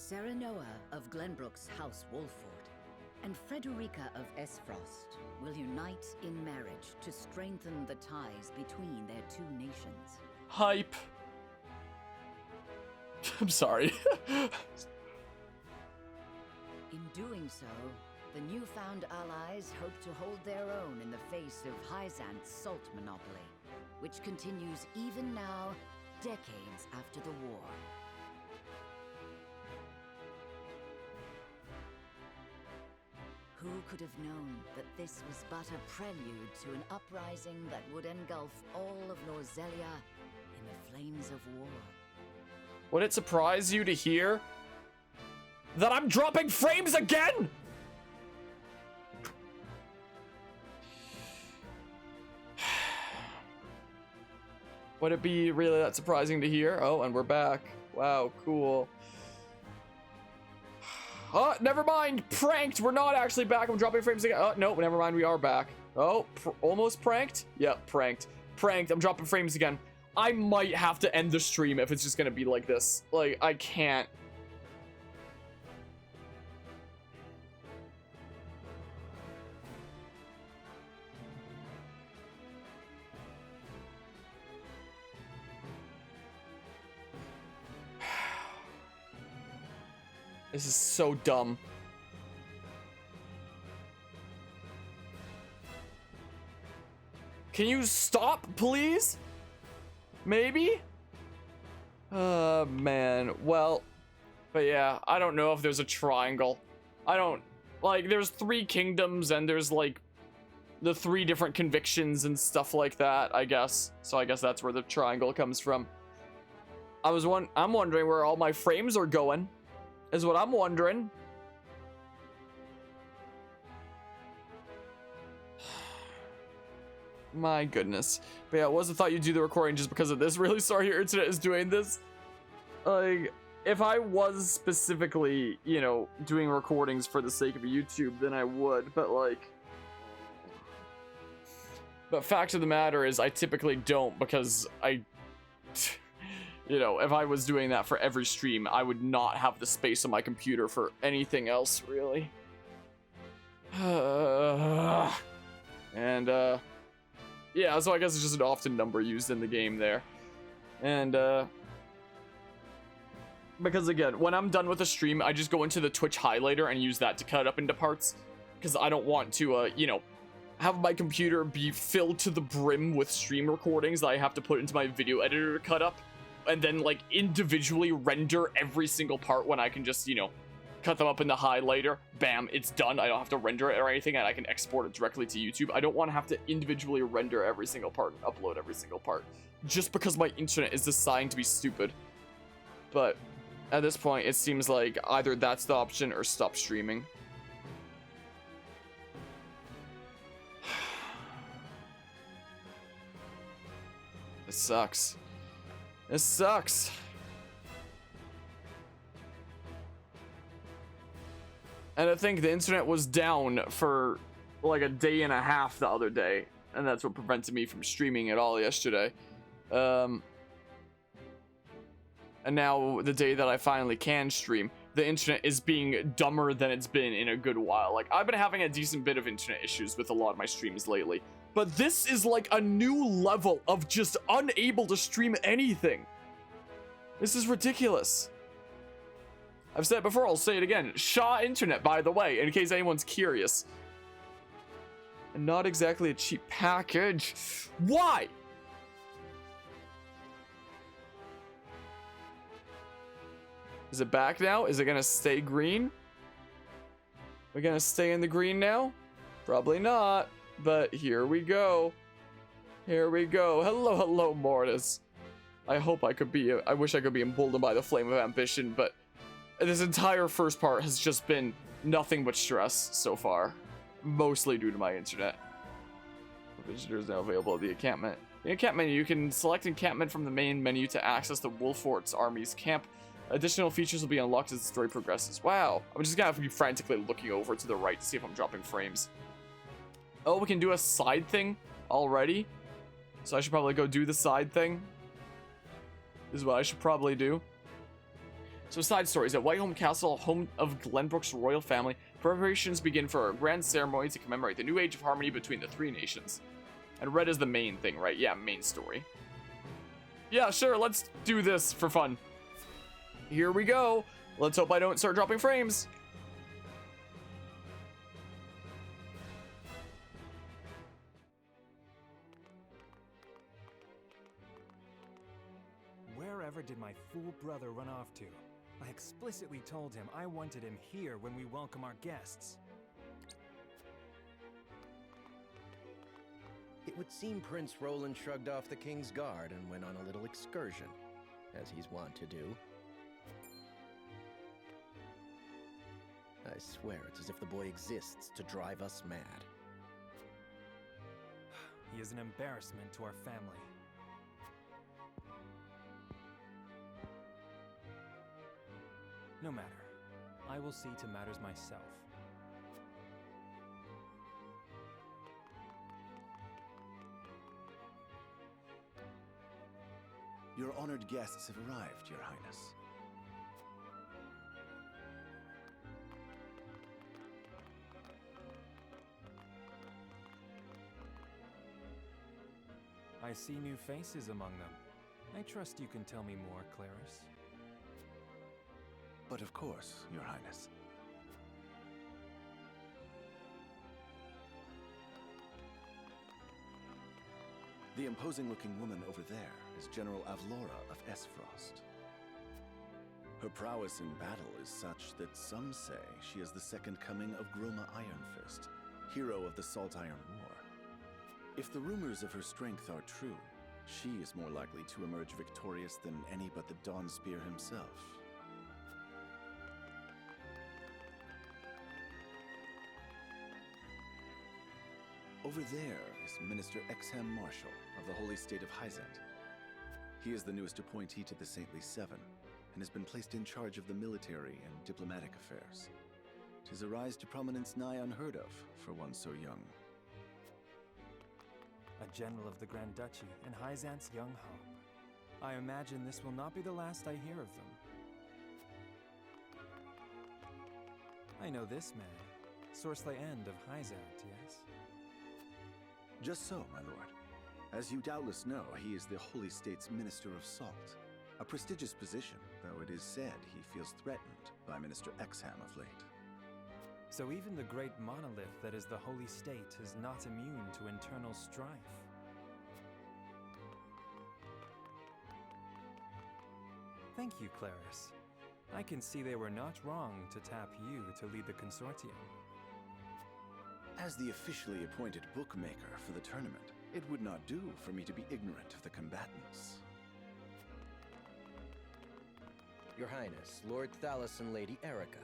Serenoa of Glenbrook's House Wolford and Frederica of Esfrost will unite in marriage to strengthen the ties between their two nations. Hype. I'm sorry. In doing so, the newfound allies hope to hold their own in the face of Hyzant's salt monopoly, which continues even now, decades after the war. Who could have known that this was but a prelude to an uprising that would engulf all of Norzelia in the flames of war? Would it surprise you to hear that I'm dropping frames again? Would it be really that surprising to hear? Oh, and we're back. Wow, cool. Oh, never mind. Pranked. We're not actually back. I'm dropping frames again. Oh, no, never mind. We are back. Oh, almost pranked? Yep, pranked. Pranked. I'm dropping frames again. I might have to end the stream if it's just going to be like this. Like, I can't. This is so dumb. Can you stop, please? Maybe? Man. Well, but yeah, I don't know if there's a triangle. I don't, like, there's 3 kingdoms and there's, like, the 3 different convictions and stuff like that, I guess. So I guess that's where the triangle comes from. I'm wondering where all my frames are going. Is what I'm wondering. My goodness. But yeah, I wasn't thought you'd do the recording just because of this. Really sorry your internet is doing this. Like, if I was specifically, you know, doing recordings for the sake of YouTube, then I would. But like, but fact of the matter is I typically don't because you know, if I was doing that for every stream, I would not have the space on my computer for anything else, really. And, yeah, so I guess it's just an often number used in the game there. And, because again, when I'm done with a stream, I just go into the Twitch highlighter and use that to cut it up into parts. Because I don't want to, you know, have my computer be filled to the brim with stream recordings that I have to put into my video editor to cut up. And then, like, individually render every single part when I can just, you know, cut them up in the highlighter. Bam, it's done. I don't have to render it or anything, and I can export it directly to YouTube. I don't want to have to individually render every single part and upload every single part, just because my internet is designed to be stupid. But at this point, it seems like either that's the option or stop streaming. It sucks. This sucks. And I think the internet was down for like a day and a half the other day, and that's what prevented me from streaming at all yesterday. And now the day that I finally can stream, the internet is being dumber than it's been in a good while. Like, I've been having a decent bit of internet issues with a lot of my streams lately. But this is like a new level of just unable to stream anything. This is ridiculous. I've said it before, I'll say it again. Shaw Internet, by the way, in case anyone's curious. And not exactly a cheap package. Why? Is it back now? Is it gonna stay green? We're gonna stay in the green now? Probably not. But here we go. Here we go. Hello, hello, Mortis. I hope I could be, I wish I could be emboldened by the flame of ambition, but this entire first part has just been nothing but stress so far. Mostly due to my internet. Visitors now available at the encampment. The encampment menu, you can select encampment from the main menu to access the Wolfort's army's camp. Additional features will be unlocked as the story progresses. Wow. I'm just gonna have to be frantically looking over to the right to see if I'm dropping frames. Oh, we can do a side thing already. So I should probably go do the side thing. This is what I should probably do. So side stories. At Whiteholm Castle, home of Glenbrook's royal family, preparations begin for a grand ceremony to commemorate the new age of harmony between the three nations. And red is the main thing, right? Yeah, main story. Yeah, sure, let's do this for fun. Here we go. Let's hope I don't start dropping frames. Wherever did my fool brother run off to? I explicitly told him I wanted him here when we welcome our guests. It would seem Prince Roland shrugged off the King's Guard and went on a little excursion, as he's wont to do. I swear it's as if the boy exists to drive us mad. He is an embarrassment to our family. No matter. I will see to matters myself. Your honored guests have arrived, Your Highness. I see new faces among them. I trust you can tell me more, Claris. But of course, Your Highness. The imposing-looking woman over there is General Avlora of Esfrost. Her prowess in battle is such that some say she is the second coming of Groma Ironfist, hero of the Salt Iron War. If the rumors of her strength are true, she is more likely to emerge victorious than any but the Dawnspear himself. Over there is Minister Exham Marshall of the Holy State of Hyzant. He is the newest appointee to the Saintly Seven, and has been placed in charge of the military and diplomatic affairs. 'Tis a rise to prominence nigh unheard of for one so young. A general of the Grand Duchy and Hyzant's young hope. I imagine this will not be the last I hear of them. I know this man, Sorsley End of Hyzant, yes? Just so, my lord. As you doubtless know, he is the Holy State's Minister of Salt. A prestigious position, though it is said he feels threatened by Minister Exham of late. So even the great monolith that is the Holy State is not immune to internal strife. Thank you, Claris. I can see they were not wrong to tap you to lead the consortium. As the officially appointed bookmaker for the tournament, it would not do for me to be ignorant of the combatants. Your Highness, Lord Thalos and Lady Erica,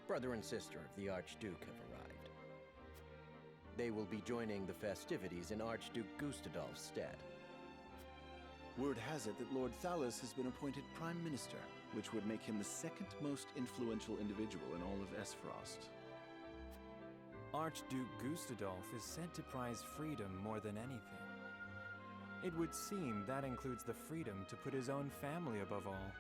brother and sister of the Archduke, have arrived. They will be joining the festivities in Archduke Gustadolf's stead. Word has it that Lord Thalos has been appointed Prime Minister, which would make him the second most influential individual in all of Esfrost. Archduke Gustadolf is said to prize freedom more than anything. It would seem that includes the freedom to put his own family above all.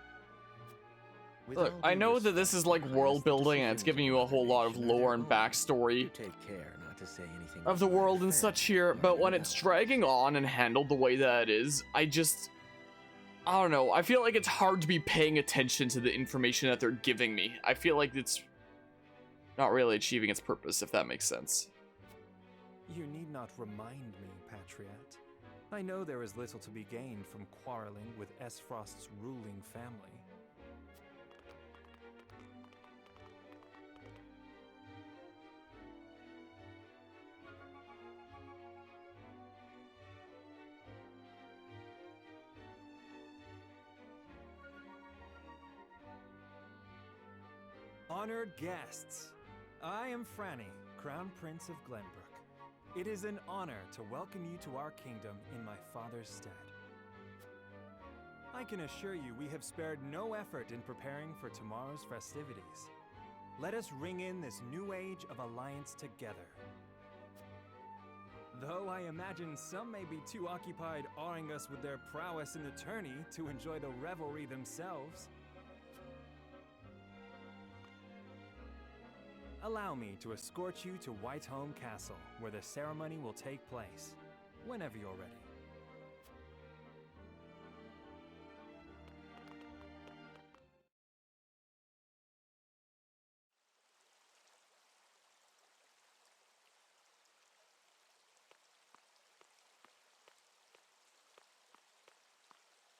Look, I know that this is like world building and it's giving you a whole lot of lore and backstory Take care not to say anything of the world and such here, but when it's dragging on and handled the way that it is, I don't know, I feel like it's hard to be paying attention to the information that they're giving me. I feel like it's not really achieving its purpose, if that makes sense. You need not remind me, Patriot. I know there is little to be gained from quarreling with Esfrost's ruling family. Honored guests, I am Franny, Crown Prince of Glenbrook. It is an honor to welcome you to our kingdom in my father's stead. I can assure you we have spared no effort in preparing for tomorrow's festivities. Let us ring in this new age of alliance together. Though I imagine some may be too occupied awing us with their prowess in the tourney to enjoy the revelry themselves. allow me to escort you to Whitehome Castle, where the ceremony will take place, whenever you're ready.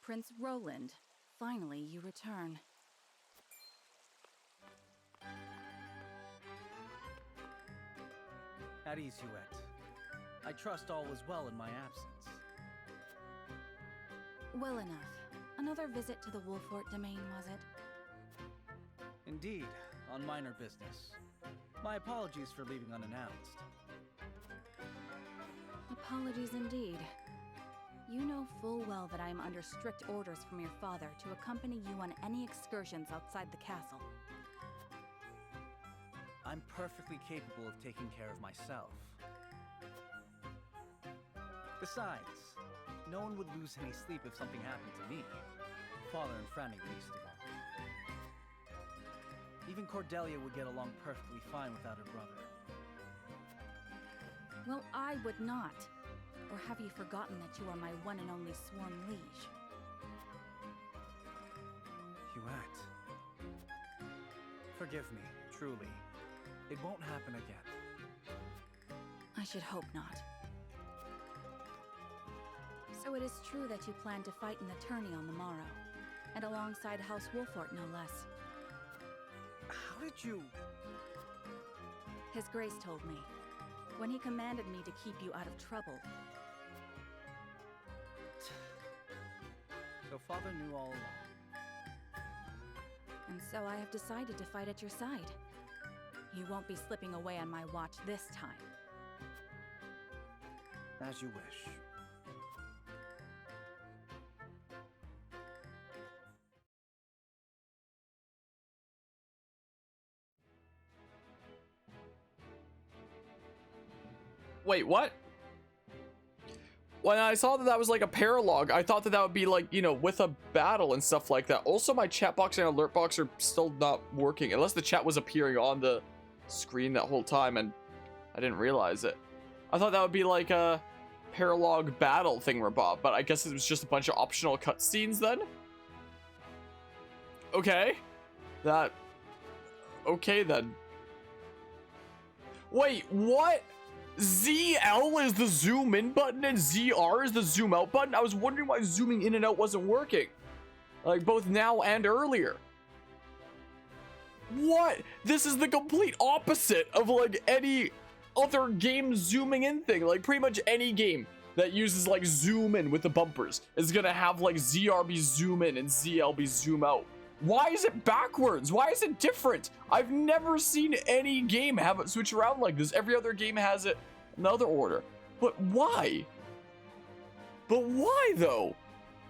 Prince Roland, finally you return. At ease, Huette. I trust all was well in my absence. Well enough. Another visit to the Wolfort domain, was it? Indeed, on minor business. My apologies for leaving unannounced. Apologies indeed. You know full well that I am under strict orders from your father to accompany you on any excursions outside the castle. I'm perfectly capable of taking care of myself. Besides, no one would lose any sleep if something happened to me. Father and Franny least of all. Even Cordelia would get along perfectly fine without her brother. Well, I would not. Or have you forgotten that you are my one and only sworn liege? Huette. Forgive me, truly. It won't happen again. I should hope not. So it is true that you plan to fight in the tourney on the morrow, and alongside House Wolfort, no less. How did you... His Grace told me, when he commanded me to keep you out of trouble. So Father knew all along. And so I have decided to fight at your side. You won't be slipping away on my watch this time. As you wish. Wait, what? When I saw that that was like a paralog, I thought that that would be like, you know, with a battle and stuff like that. Also, my chat box and alert box are still not working, unless the chat was appearing on the screen that whole time and I didn't realize it. I thought that would be like a paralog battle thingamabob, but I guess it was just a bunch of optional cutscenes then? Okay. Okay then. Wait, what? ZL is the zoom in button and ZR is the zoom out button? I was wondering why zooming in and out wasn't working. Like both now and earlier. What? This is the complete opposite of like any other game zooming in thing. Like pretty much any game that uses like zoom in with the bumpers is gonna have like ZR be zoom in and ZL be zoom out. Why is it backwards? Why is it different? I've never seen any game have it switch around like this. Every other game has it in the other order. But why? But why though?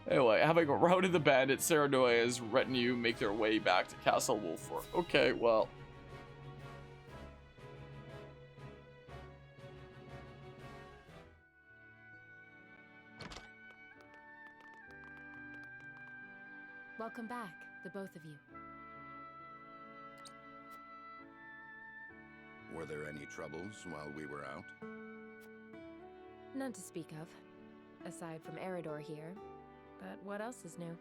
Anyway, having routed the bandits, Serenoya's retinue make their way back to Castle Wolfort. Okay, well. Welcome back, the both of you. Were there any troubles while we were out? None to speak of, aside from Eridor here. But what else is new?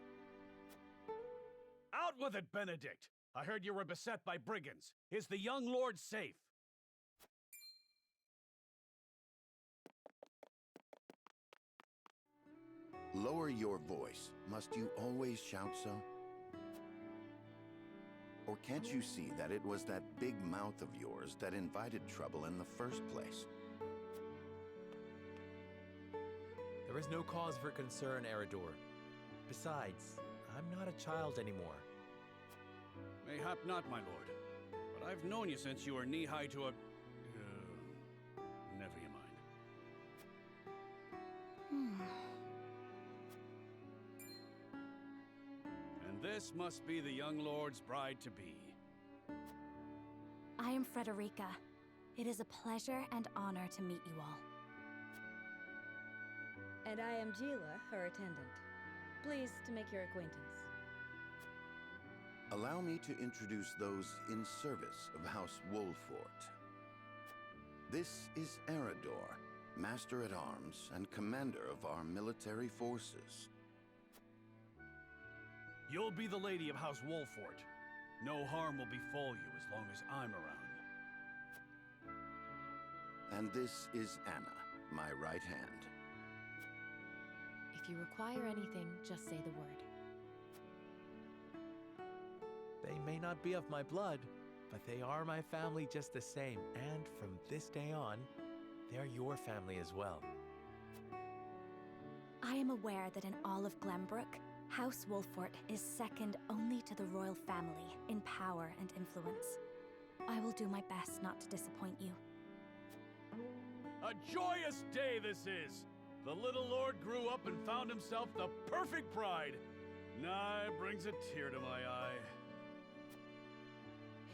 Out with it, Benedict! I heard you were beset by brigands. Is the young lord safe? Lower your voice. Must you always shout so? Or can't you see that it was that big mouth of yours that invited trouble in the first place? There is no cause for concern, Eridor. Besides, I'm not a child anymore. Mayhap not, my lord. But I've known you since you were knee-high to a... never you mind. And this must be the young lord's bride-to-be. I am Frederica. It is a pleasure and honor to meet you all. And I am Gila, her attendant. Pleased to make your acquaintance. Allow me to introduce those in service of House Wolfort. This is Eridor, Master-at-Arms and Commander of our military forces. You'll be the lady of House Wolfort. No harm will befall you as long as I'm around. And this is Anna, my right hand. If you require anything, just say the word. They may not be of my blood, but they are my family just the same. And from this day on, they're your family as well. I am aware that in all of Glenbrook, House Wolfort is second only to the royal family in power and influence. I will do my best not to disappoint you. A joyous day this is! The little lord grew up and found himself the perfect bride. Nigh brings a tear to my eye.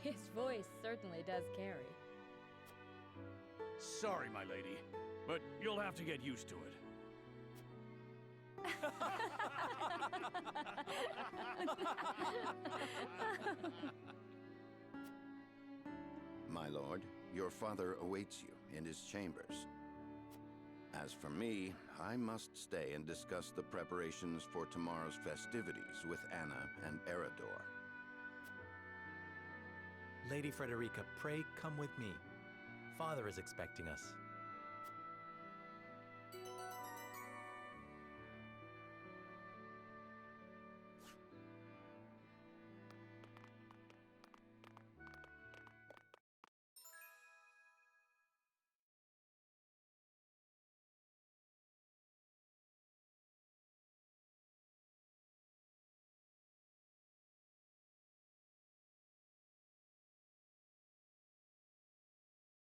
His voice certainly does carry. Sorry, my lady, but you'll have to get used to it. My lord, your father awaits you in his chambers. As for me, I must stay and discuss the preparations for tomorrow's festivities with Anna and Eridor. Lady Frederica, pray come with me. Father is expecting us.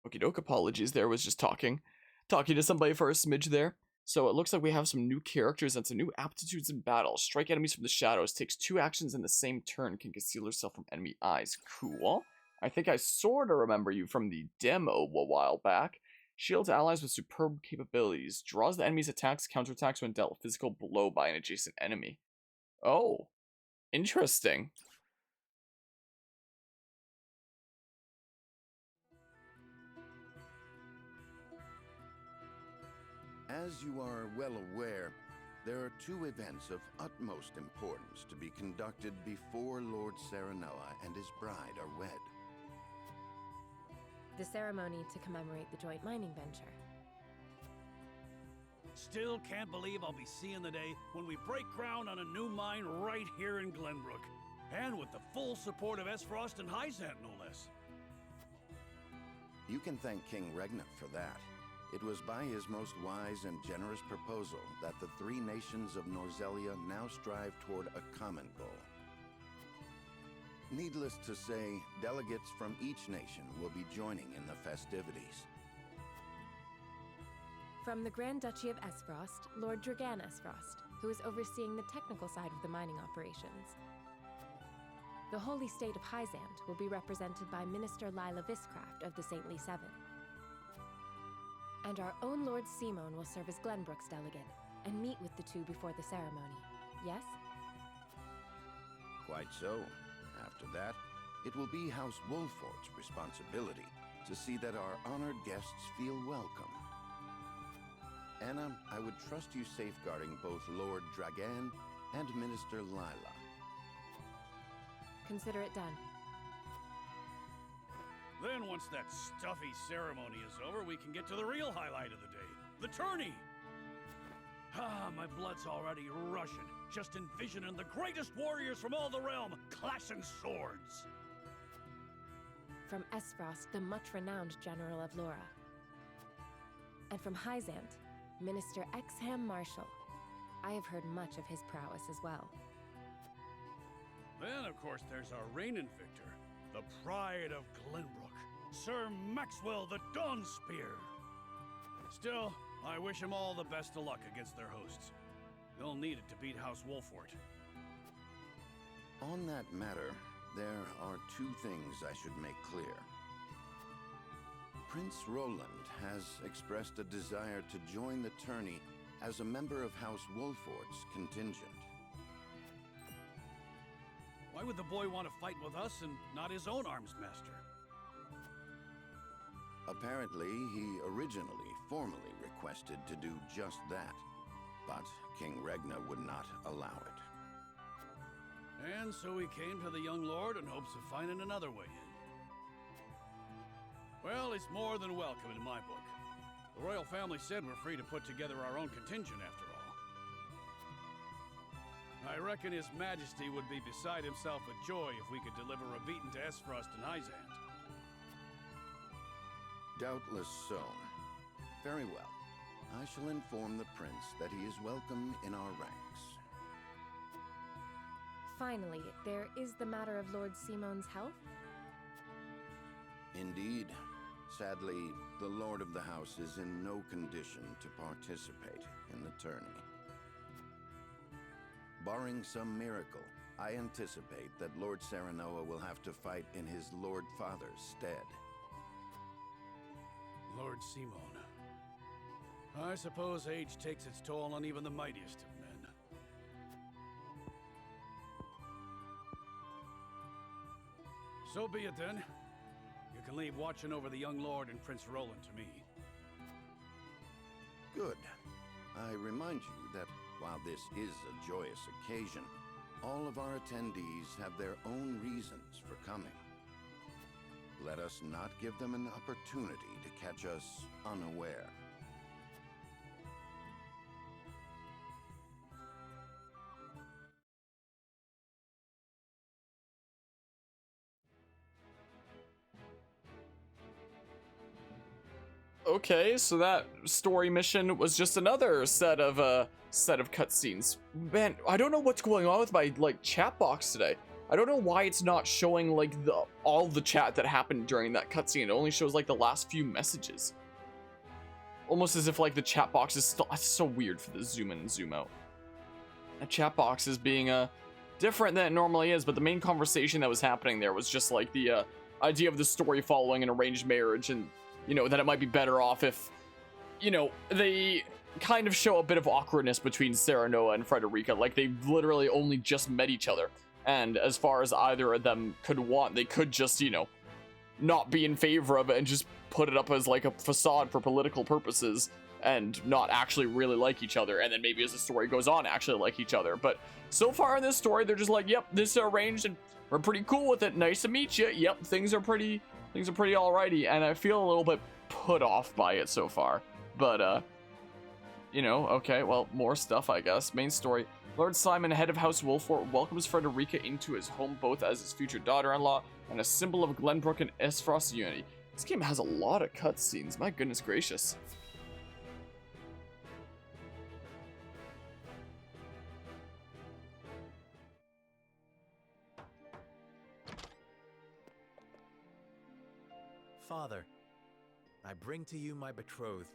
Okie doke, apologies there, was just talking to somebody for a smidge there. So it looks like we have some new characters and some new aptitudes in battle. Strike enemies from the shadows, takes 2 actions in the same turn, can conceal herself from enemy eyes. Cool. I think I sorta remember you from the demo a while back. Shields allies with superb capabilities. Draws the enemy's attacks, counterattacks when dealt a physical blow by an adjacent enemy. Oh, interesting. As you are well aware, there are 2 events of utmost importance to be conducted before Lord Serenoa and his bride are wed. The ceremony to commemorate the joint mining venture. Still can't believe I'll be seeing the day when we break ground on a new mine right here in Glenbrook. And with the full support of Esfrost and Hyzant, no less. You can thank King Regnant for that. It was by his most wise and generous proposal that the 3 nations of Norzelia now strive toward a common goal. Needless to say, delegates from each nation will be joining in the festivities. From the Grand Duchy of Esfrost, Lord Dragan Esfrost, who is overseeing the technical side of the mining operations. The Holy State of Hyzant will be represented by Minister Lila Viscraft of the Saintly Seven. And our own Lord Simon will serve as Glenbrook's delegate and meet with the 2 before the ceremony. Yes? Quite so. After that, it will be House Wolfort's responsibility to see that our honored guests feel welcome. Anna, I would trust you safeguarding both Lord Dragan and Minister Lila. Consider it done. Then once that stuffy ceremony is over, we can get to the real highlight of the day. The tourney! Ah, my blood's already rushing, just envisioning the greatest warriors from all the realm clashing swords. From Esfrost, the much-renowned General of Laura. And from Hyzant, Minister Exham Marshall. I have heard much of his prowess as well. Then, of course, there's our reigning victor, the pride of Glenbrook, Sir Maxwell the Dawnspear. Still, I wish him all the best of luck against their hosts. They'll need it to beat House Wolfort. On that matter, there are 2 things I should make clear. Prince Roland has expressed a desire to join the tourney as a member of House Wolfort's contingent. Why would the boy want to fight with us and not his own arms master? Apparently, he originally formally requested to do just that, but King Regna would not allow it. And so he came to the young lord in hopes of finding another way in. Well, it's more than welcome in my book. The royal family said we're free to put together our own contingent after all. I reckon His Majesty would be beside himself with joy if we could deliver a beating to Esfrost and Hyzant. Doubtless so. Very well. I shall inform the prince that he is welcome in our ranks. Finally, there is the matter of Lord Simon's health. Indeed. Sadly, the Lord of the House is in no condition to participate in the tourney. Barring some miracle, I anticipate that Lord Serenoa will have to fight in his Lord Father's stead. Lord Simon. I suppose age takes its toll on even the mightiest of men. So be it then. You can leave watching over the young lord and Prince Roland to me. Good. I remind you that while this is a joyous occasion, all of our attendees have their own reasons for coming. Let us not give them an opportunity to catch us unaware. Okay, so that story mission was just another set of cutscenes. Man, I don't know what's going on with my chat box today. I don't know why it's not showing all the chat that happened during that cutscene. It only shows the last few messages. Almost as if the chat box is still. It's so weird for the zoom in and zoom out. The chat box is being different than it normally is, but the main conversation that was happening there was just the idea of the story following an arranged marriage, and that it might be better off if they kind of show a bit of awkwardness between Serenoa and Frederica. They literally only just met each other. And as far as either of them could want, they could just, not be in favor of it and just put it up as a facade for political purposes and not actually really like each other. And then maybe as the story goes on, actually like each other. But so far in this story, they're just yep, this is arranged and we're pretty cool with it. Nice to meet you. Yep, things are pretty alrighty. And I feel a little bit put off by it so far. But, okay, well, more stuff, I guess. Main story. Lord Simon, head of House Wolfort, welcomes Frederica into his home both as his future daughter-in-law and a symbol of Glenbrook and Esfrost unity. This game has a lot of cutscenes, my goodness gracious. Father, I bring to you my betrothed,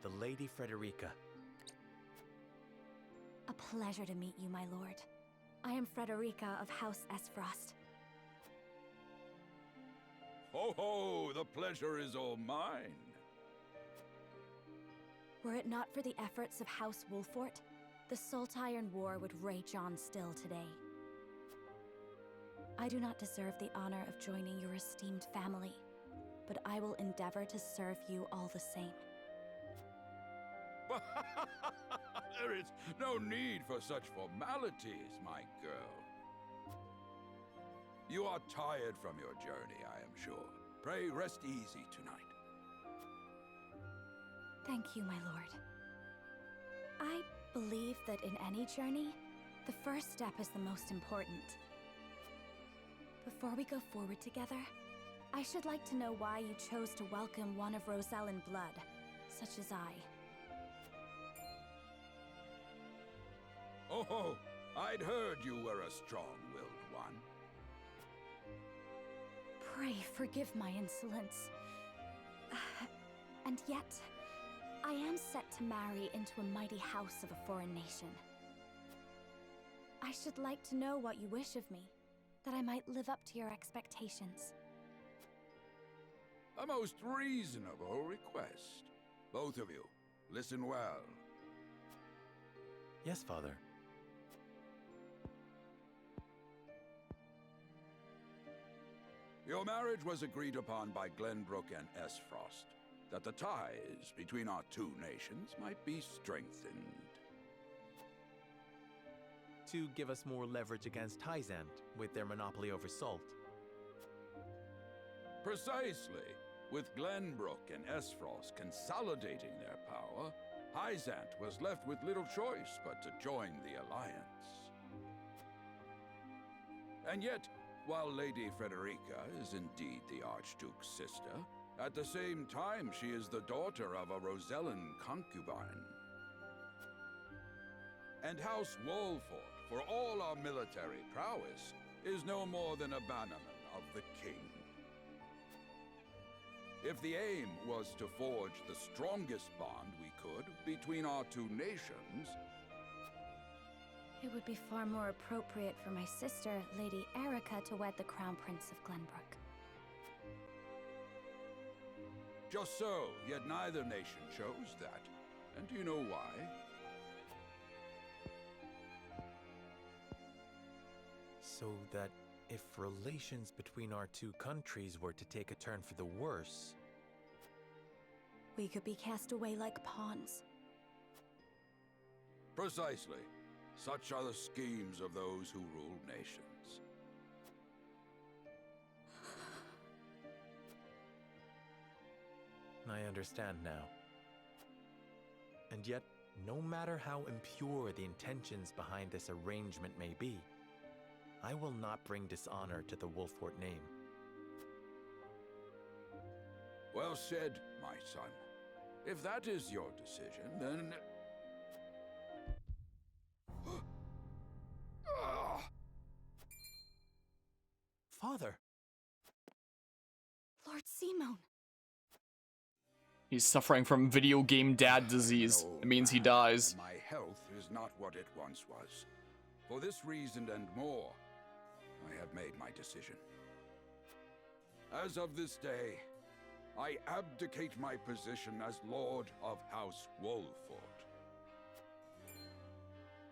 the Lady Frederica. A pleasure to meet you, my lord. I am Frederica of House Esfrost. Ho ho, the pleasure is all mine. Were it not for the efforts of House Wolfort, the Saltiron War would rage on still today. I do not deserve the honor of joining your esteemed family, but I will endeavor to serve you all the same. There is no need for such formalities, my girl. You are tired from your journey, I am sure. Pray rest easy tonight. Thank you, my lord. I believe that in any journey, the first step is the most important. Before we go forward together, I should like to know why you chose to welcome one of Rosellan blood, such as I. Oh, I'd heard you were a strong-willed one. Pray forgive my insolence. And yet, I am set to marry into a mighty house of a foreign nation. I should like to know what you wish of me, that I might live up to your expectations. A most reasonable request. Both of you, listen well. Yes, Father. Your marriage was agreed upon by Glenbrook and Esfrost, that the ties between our two nations might be strengthened. To give us more leverage against Hyzant with their monopoly over salt. Precisely. With Glenbrook and Esfrost consolidating their power, Hyzant was left with little choice but to join the alliance. And yet, while Lady Frederica is indeed the Archduke's sister, at the same time she is the daughter of a Rosellan concubine. And House Wolford, for all our military prowess, is no more than a bannerman of the king. If the aim was to forge the strongest bond we could between our two nations, It would be far more appropriate for my sister, Lady Erica, to wed the Crown Prince of Glenbrook. just so, yet neither nation chose that. And do you know why? So that if relations between our two countries were to take a turn for the worse, We could be cast away like pawns. Precisely. Such are the schemes of those who rule nations. I understand now. And yet, no matter how impure the intentions behind this arrangement may be, I will not bring dishonor to the Wolfort name. Well said, my son. If that is your decision, then... Father! Lord Simone! He's suffering from video game dad disease. It means he dies. My health is not what it once was. For this reason and more, I have made my decision. As of this day, I abdicate my position as Lord of House Wolfort.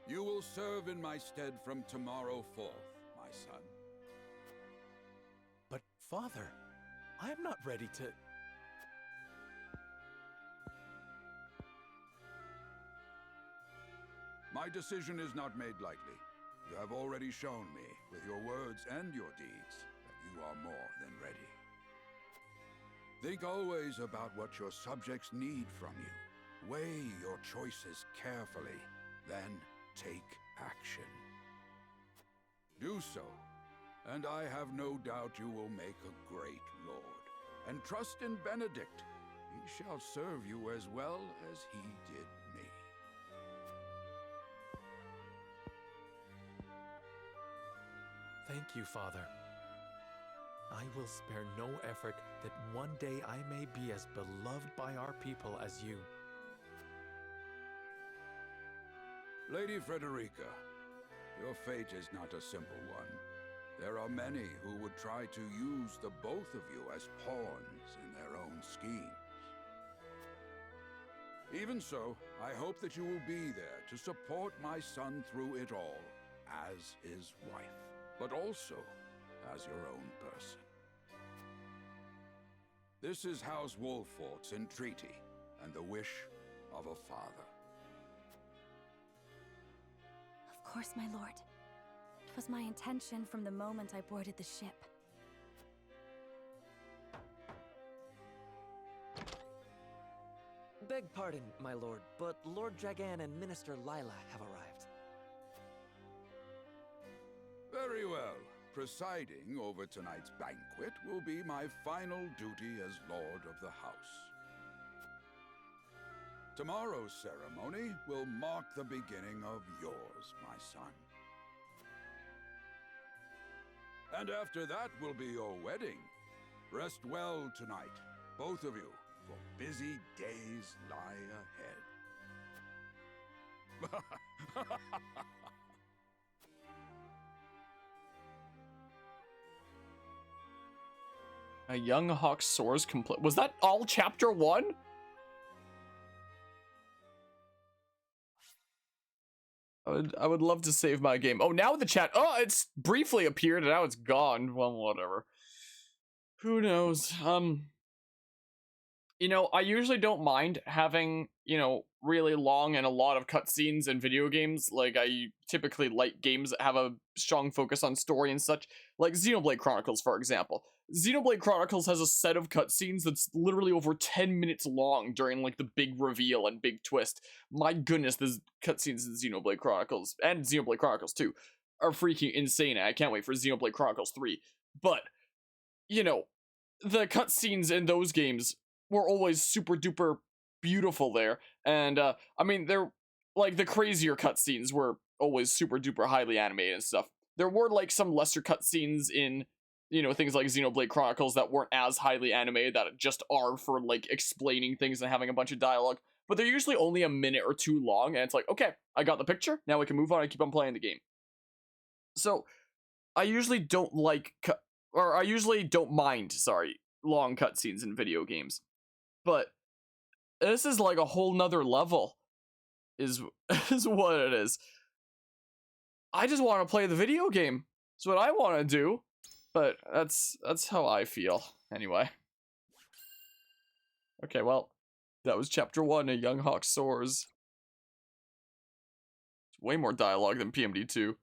You will serve in my stead from tomorrow forth, my son. But, Father, I am not ready to... My decision is not made lightly. You have already shown me, with your words and your deeds, that you are more than ready. Think always about what your subjects need from you. Weigh your choices carefully, then take action. Do so, and I have no doubt you will make a great lord. And trust in Benedict. He shall serve you as well as he did me. Thank you, Father. I will spare no effort that one day I may be as beloved by our people as you. Lady Frederica, your fate is not a simple one. There are many who would try to use the both of you as pawns in their own schemes. Even so, I hope that you will be there to support my son through it all, as his wife, but also as your own person. This is House Wolfort's entreaty, and the wish of a father. Of course, my lord. It was my intention from the moment I boarded the ship. Beg pardon, my lord, but Lord Dragan and Minister Lila have arrived. Very well. Presiding over tonight's banquet will be my final duty as Lord of the House. Tomorrow's ceremony will mark the beginning of yours, my son. And after that will be your wedding. Rest well tonight, both of you, for busy days lie ahead. A young hawk soars complete. Was that all chapter 1? I would love to save my game. Oh, now the chat. Oh, it's briefly appeared and now it's gone. Well, whatever. Who knows? You know, I usually don't mind having, you know, really long and a lot of cutscenes in video games. Like, I typically like games that have a strong focus on story and such. Like Xenoblade Chronicles, for example. Xenoblade Chronicles has a set of cutscenes that's literally over 10 minutes long during, like, the big reveal and big twist. My goodness, the cutscenes in Xenoblade Chronicles, and Xenoblade Chronicles 2, are freaking insane. I can't wait for Xenoblade Chronicles 3. But, you know, the cutscenes in those games were always super duper beautiful there. And I mean, they're like the crazier cutscenes were always super duper highly animated and stuff. There were like some lesser cutscenes in, you know, things like Xenoblade Chronicles that weren't as highly animated, that just are for like explaining things and having a bunch of dialogue. But they're usually only a minute or two long, and it's like, okay, I got the picture. Now we can move on and keep on playing the game. So I usually don't like, I usually don't mind, sorry, long cutscenes in video games. But this is like a whole nother level, is is what it is. I just want to play the video game. That's what I want to do. But that's how I feel anyway. Okay, well, that was chapter 1 of Young Hawk Soars. It's way more dialogue than PMD2.